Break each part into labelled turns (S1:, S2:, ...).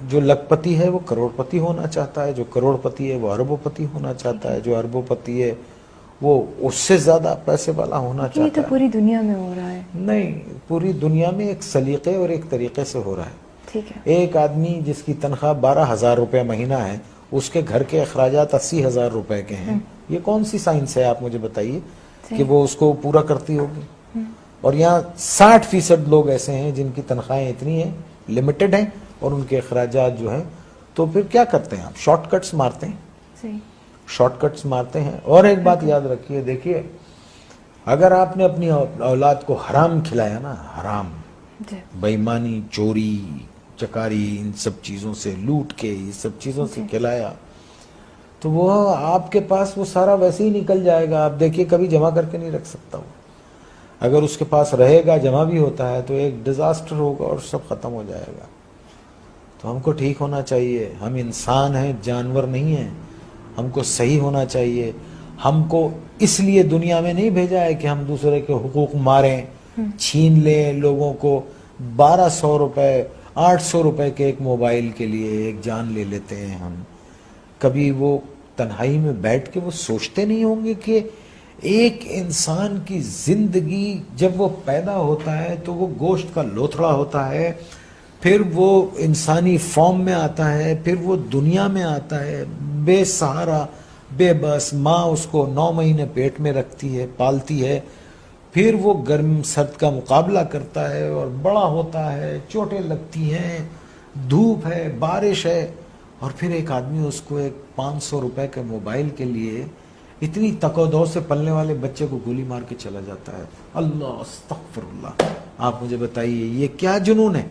S1: جو لکھپتی ہے وہ کروڑپتی ہونا چاہتا ہے، جو کروڑپتی ہے وہ اربوپتی ہونا چاہتا ہے، جو اربوپتی ہے وہ اس سے زیادہ پیسے والا ہونا
S2: یہ
S1: چاہتا
S2: تو
S1: ہے۔
S2: پوری دنیا میں ہو رہا ہے۔
S1: نہیں، پوری دنیا میں ایک سلیقے اور ایک طریقے سے ہو رہا ہے۔
S2: ٹھیک ہے۔
S1: ایک آدمی جس کی تنخواہ 12,000 روپے مہینہ ہے، اس کے گھر کے اخراجات 80,000 روپے کے ہیں، یہ کون سی سائنس ہے آپ مجھے بتائیے کہ وہ اس کو پورا کرتی ہوگی؟ اور یہاں 60% لوگ ایسے ہیں جن کی تنخواہیں اتنی ہیں، لمیٹڈ ہیں، اور ان کے اخراجات جو ہیں، تو پھر کیا کرتے ہیں آپ؟ شارٹ کٹس مارتے ہیں،
S2: صحیح۔
S1: شارٹ کٹس مارتے ہیں۔ اور ایک بات یاد رکھیے، دیکھیے اگر آپ نے اپنی اولاد کو حرام کھلایا نا، حرام،
S2: جی
S1: بے ایمانی، چوری چکاری، ان سب چیزوں سے، لوٹ کے یہ سب چیزوں سے کھلایا، تو وہ آپ کے پاس وہ سارا ویسے ہی نکل جائے گا۔ آپ دیکھیے کبھی جمع کر کے نہیں رکھ سکتا وہ، اگر اس کے پاس رہے گا، جمع بھی ہوتا ہے تو ایک ڈیزاسٹر ہوگا اور سب ختم ہو جائے گا۔ تو ہم کو ٹھیک ہونا چاہیے، ہم انسان ہیں، جانور نہیں ہیں، ہم کو صحیح ہونا چاہیے۔ ہم کو اس لیے دنیا میں نہیں بھیجا ہے کہ ہم دوسرے کے حقوق ماریں، چھین لیں لوگوں کو۔ 1200 روپے 800 روپے کے ایک موبائل کے لیے ایک جان لے لیتے ہیں ہم۔ کبھی وہ تنہائی میں بیٹھ کے وہ سوچتے نہیں ہوں گے کہ ایک انسان کی زندگی جب وہ پیدا ہوتا ہے تو وہ گوشت کا لوتھڑا ہوتا ہے، پھر وہ انسانی فارم میں آتا ہے، پھر وہ دنیا میں آتا ہے بے سہارا، بے بس، ماں اس کو 9 مہینے پیٹ میں رکھتی ہے، پالتی ہے، پھر وہ گرم سرد کا مقابلہ کرتا ہے اور بڑا ہوتا ہے، چوٹیں لگتی ہیں، دھوپ ہے، بارش ہے، اور پھر ایک آدمی اس کو ایک 500 روپے کے موبائل کے لیے اتنی تک و دو سے پلنے والے بچے کو گولی مار کے چلا جاتا ہے۔ اللہ استغفر اللہ! آپ مجھے بتائیے یہ کیا جنون ہے؟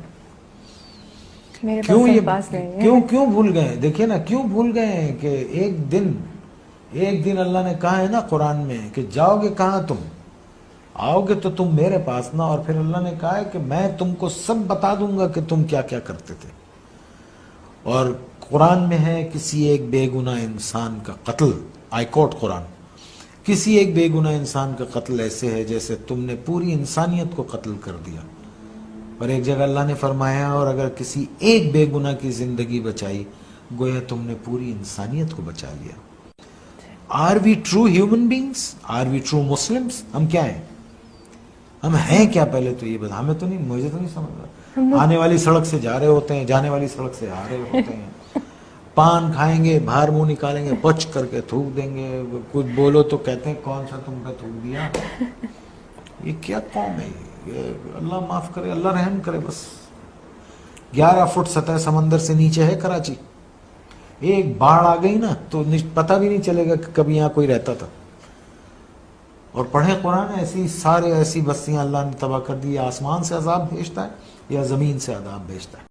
S2: میرے
S1: کیوں
S2: پاس
S1: یہ
S2: الفاظ نہیں ہے۔
S1: کیوں بھول گئے؟ دیکھیے نا، کیوں بھول گئے ہیں کہ ایک دن اللہ نے کہا ہے نا قرآن میں کہ جاؤ گے کہاں تم؟ آؤ گے تو تم میرے پاس نا، اور پھر اللہ نے کہا ہے کہ میں تم کو سب بتا دوں گا کہ تم کیا کیا کرتے تھے۔ اور قرآن میں ہے کسی ایک بے گناہ انسان کا قتل، آئی کوٹ قرآن، کسی ایک بے گناہ انسان کا قتل ایسے ہے جیسے تم نے پوری انسانیت کو قتل کر دیا۔ اور ایک جگہ اللہ نے فرمایا اور اگر کسی ایک بے گناہ کی زندگی بچائی گویا تم نے پوری انسانیت کو بچا لیا۔ Are we true human beings? Are we true Muslims? ہم کیا ہیں؟ ہم ہیں کیا؟ پہلے تو یہ بتا، ہمیں تو نہیں، مجھے تو نہیں سمجھ رہا۔ آنے والی سڑک سے جا رہے ہوتے ہیں، جانے والی سڑک سے آ رہے ہوتے ہیں، پان کھائیں گے، باہر منہ نکالیں گے، پچ کر کے تھوک دیں گے، کچھ بولو تو کہتے ہیں کون سا تم پہ تھوک دیا۔ یہ کیا قوم ہے یہ؟ اللہ معاف کرے، اللہ رحم کرے۔ بس 11 فٹ سطح سمندر سے نیچے ہے کراچی، ایک باڑھ آ گئی نا تو پتہ بھی نہیں چلے گا کہ کبھی یہاں کوئی رہتا تھا۔ اور پڑھیں قرآن، ایسی بستیاں اللہ نے تباہ کر دی۔ آسمان سے عذاب بھیجتا ہے یا زمین سے عذاب بھیجتا ہے؟